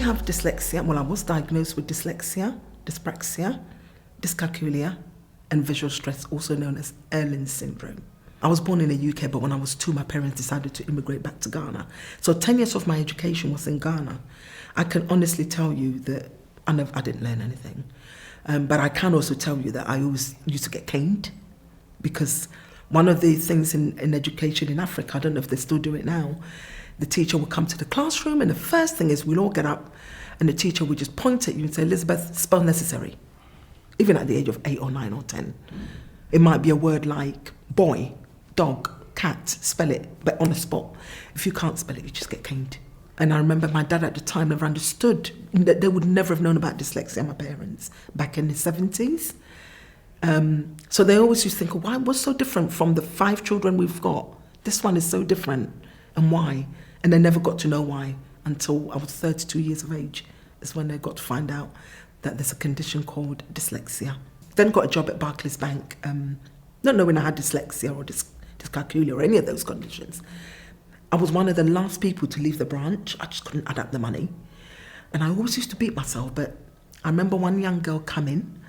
have dyslexia. Well, I was diagnosed with dyslexia, dyspraxia, dyscalculia, and visual stress, also known as Erlin's syndrome. I was born in the UK, but when I was 2, my parents decided to immigrate back to Ghana. So 10 years of my education was in Ghana. I can honestly tell you that I didn't learn anything. But I can also tell you that I always used to get caned, because one of the things in education in Africa, I don't know if they still do it now, the teacher would come to the classroom and the first thing is we'll all get up and the teacher would just point at you and say, Elizabeth, spell necessary. Even at the age of 8 or 9 or 10. It might be a word like boy, dog, cat, spell it, but on the spot. If you can't spell it, you just get caned. And I remember my dad at the time never understood that they would never have known about dyslexia, my parents, back in the 70s. So they always used to think, why what's so different from the 5 children we've got? This one is so different, and why? And they never got to know why until I was 32 years of age, is when they got to find out that there's a condition called dyslexia. Then got a job at Barclays Bank, not knowing I had dyslexia or dyscalculia or any of those conditions. I was one of the last people to leave the branch. I just couldn't add up the money. And I always used to beat myself, but I remember one young girl coming,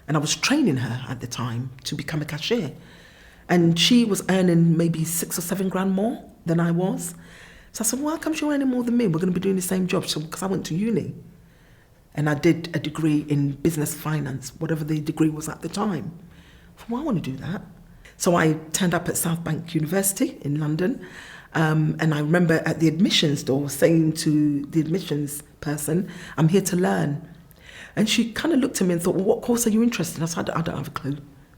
and I was training her at the time to become a cashier. And she was earning maybe 6 or 7 grand more than I was. So I said, well, how come you're earning more than me? We're going to be doing the same job. So, because I went to uni. And I did a degree in business finance, whatever the degree was at the time. I thought, well, I want to do that. So I turned up at South Bank University in London. And I remember at the admissions door saying to the admissions person, I'm here to learn. And she kind of looked at me and thought, well, what course are you interested in? I said, I don't have a clue,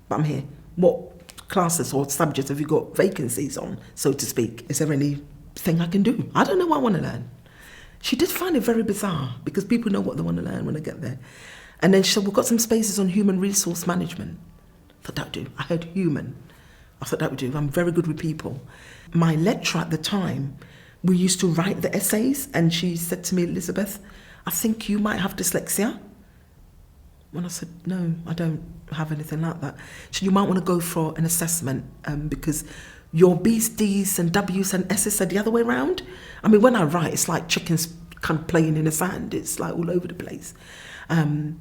but I'm here. What classes or subjects have you got vacancies on, so to speak? Is there anything I can do? I don't know what I want to learn. She did find it very bizarre, because people know what they want to learn when they get there. And then she said, we've got some spaces on human resource management. I thought, that would do. I heard human. I thought, that would do. I'm very good with people. My lecturer at the time, we used to write the essays, and she said to me, Elizabeth, I think you might have dyslexia. And I said, no, I don't have anything like that. She said, you might want to go for an assessment, because your B's, D's and W's and S's are the other way around. I mean, when I write, it's like chickens kind of playing in the sand. It's like all over the place. And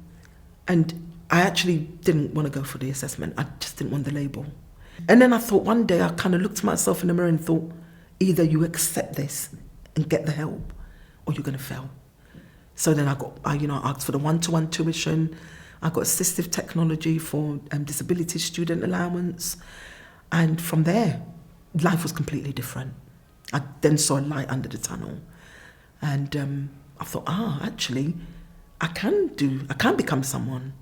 I actually didn't want to go for the assessment. I just didn't want the label. And then I thought one day, I kind of looked at myself in the mirror and thought, either you accept this and get the help, or you're going to fail. So then I asked for the one-to-one tuition. I got assistive technology for disability student allowance. And from there, life was completely different. I then saw a light under the tunnel. And I thought, actually, I can become someone.